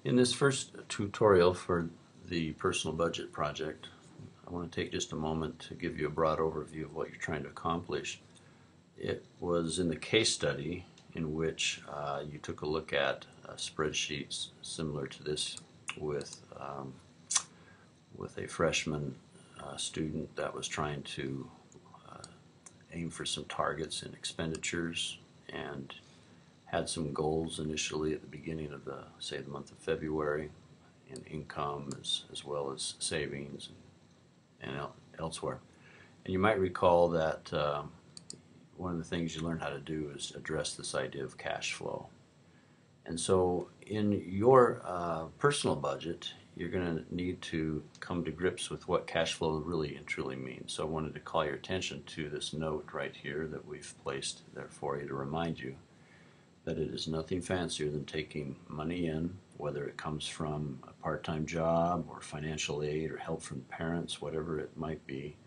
In this first tutorial for the personal budget project, I want to take just a moment to give you a broad overview of what you're trying to accomplish. It was in the case study in which you took a look at spreadsheets similar to this with, with a freshman student that was trying to uh, aim for some targets in expenditures and had some goals initially at the beginning of the month of February in income as well as savings and elsewhere. And you might recall that one of the things you learn how to do is address this idea of cash flow. And so in your personal budget, you're going to need to come to grips with what cash flow really and truly means. So I wanted to call your attention to this note right here that we've placed there for you to remind you that it is nothing fancier than taking money in, whether it comes from a part-time job or financial aid or help from parents, whatever it might be.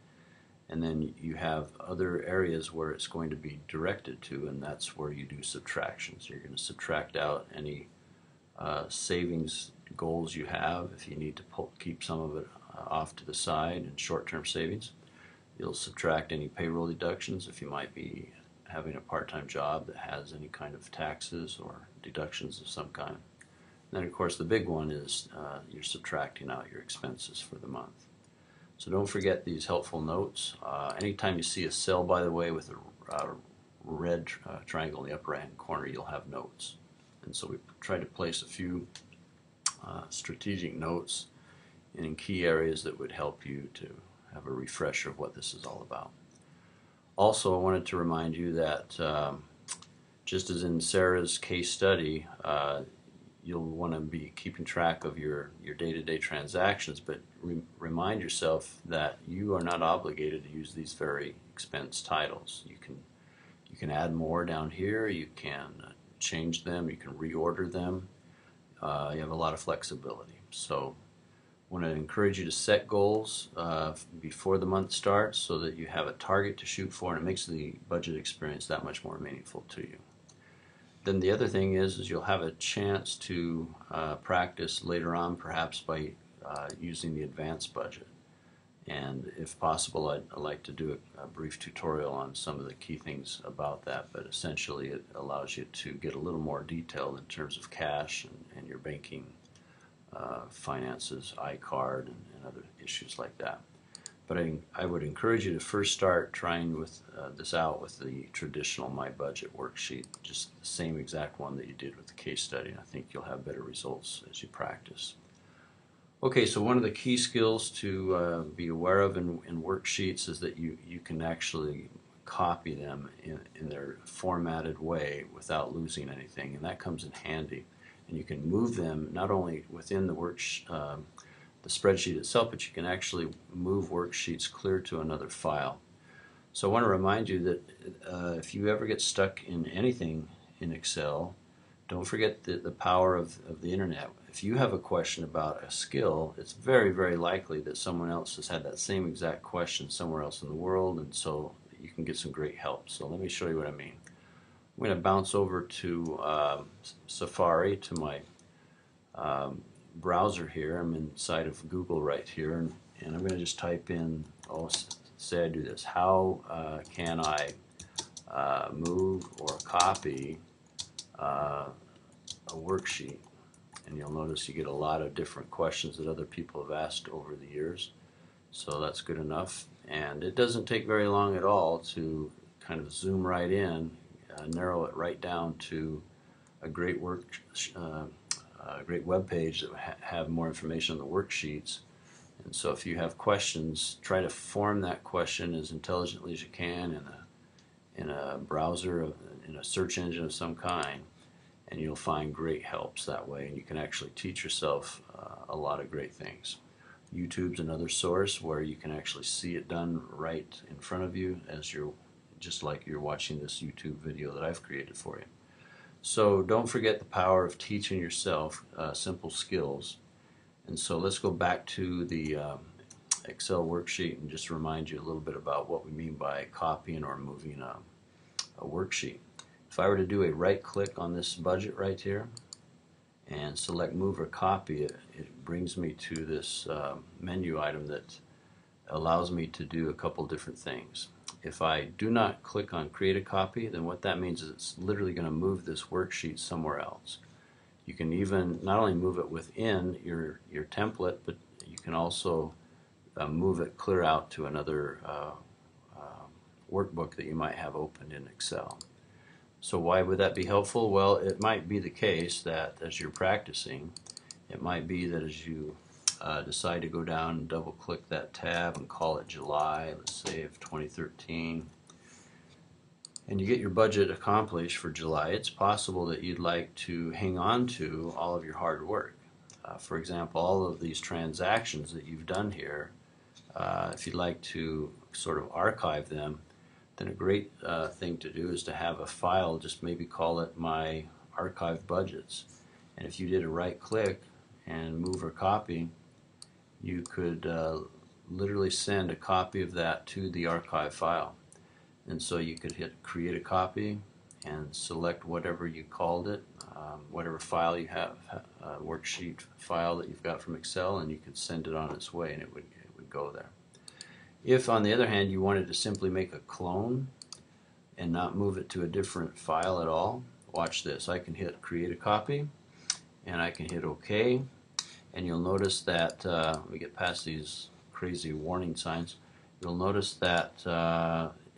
And then you have other areas where it's going to be directed to, and that's where you do subtractions. You're going to subtract out any savings goals you have if you need to keep some of it off to the side in short-term savings. You'll subtract any payroll deductions if you might be having a part-time job that has any kind of taxes or deductions of some kind. And then of course the big one is you're subtracting out your expenses for the month. So don't forget these helpful notes. Anytime you see a cell, by the way, with a red triangle in the upper right-hand corner, you'll have notes. And so we try to place a few strategic notes in key areas that would help you to have a refresher of what this is all about. Also, I wanted to remind you that just as in Sarah's case study, you'll want to be keeping track of your day-to-day transactions, but remind yourself that you are not obligated to use these very expense titles. You can add more down here, you can change them, you can reorder them. You have a lot of flexibility. So I want to encourage you to set goals before the month starts so that you have a target to shoot for, and it makes the budget experience that much more meaningful to you. Then the other thing is you'll have a chance to practice later on, perhaps by using the advanced budget. And if possible, I'd like to do a brief tutorial on some of the key things about that, but essentially it allows you to get a little more detailed in terms of cash and your banking finances, iCard, and other issues like that. But I would encourage you to first start trying with this out with the traditional My Budget worksheet, just the same exact one that you did with the case study, and I think you'll have better results as you practice. Okay, so one of the key skills to be aware of in worksheets is that you can actually copy them in their formatted way without losing anything, and that comes in handy. And you can move them not only within the the spreadsheet itself, but you can actually move worksheets clear to another file. So I want to remind you that if you ever get stuck in anything in Excel, don't forget the power of the internet. If you have a question about a skill, it's very, very likely that someone else has had that same exact question somewhere else in the world, and so you can get some great help. So let me show you what I mean. I'm going to bounce over to Safari, to my browser here. I'm inside of Google right here, and I'm going to just type in, say I do this, how can I move or copy a worksheet? And you'll notice you get a lot of different questions that other people have asked over the years. So that's good enough. And it doesn't take very long at all to kind of zoom right in, narrow it right down to a great great web page that will have more information on the worksheets. And so if you have questions, try to form that question as intelligently as you can in a browser, in a search engine of some kind, and you'll find great helps that way, and you can actually teach yourself a lot of great things. YouTube's another source where you can actually see it done right in front of you, as just like you're watching this YouTube video that I've created for you. So don't forget the power of teaching yourself simple skills. And so let's go back to the Excel worksheet and just remind you a little bit about what we mean by copying or moving a worksheet. If I were to do a right click on this budget right here and select Move or Copy, it brings me to this menu item that allows me to do a couple different things. If I do not click on Create a Copy, then what that means is it's literally going to move this worksheet somewhere else. You can even not only move it within your template, but you can also move it clear out to another workbook that you might have opened in Excel. So why would that be helpful? Well, it might be the case that as you're practicing, it might be that as you decide to go down and double click that tab and call it July, let's say of 2013, and you get your budget accomplished for July, it's possible that you'd like to hang on to all of your hard work. For example, all of these transactions that you've done here, if you'd like to sort of archive them, then a great thing to do is to have a file, just maybe call it My Archive Budgets. And if you did a right click and Move or Copy, you could literally send a copy of that to the archive file. And so you could hit Create a Copy and select whatever you called it, whatever file you have, worksheet file that you've got from Excel, and you could send it on its way and it would go there. If, on the other hand, you wanted to simply make a clone and not move it to a different file at all, watch this. I can hit Create a Copy and I can hit OK, and you'll notice that we get past these crazy warning signs. You'll notice that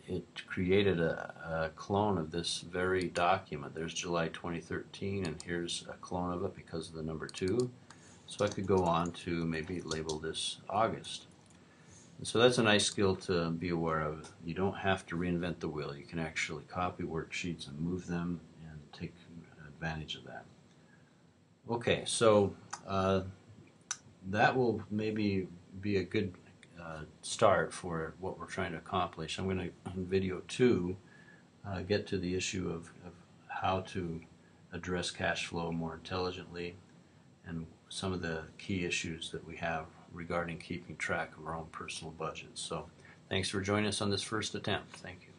it created a clone of this very document. There's July 2013, and here's a clone of it because of the number 2. So I could go on to maybe label this August. And so that's a nice skill to be aware of. You don't have to reinvent the wheel. You can actually copy worksheets and move them and take advantage of that. Okay, so that will maybe be a good start for what we're trying to accomplish. I'm going to, in video 2, get to the issue of how to address cash flow more intelligently and some of the key issues that we have regarding keeping track of our own personal budgets. So thanks for joining us on this first attempt. Thank you.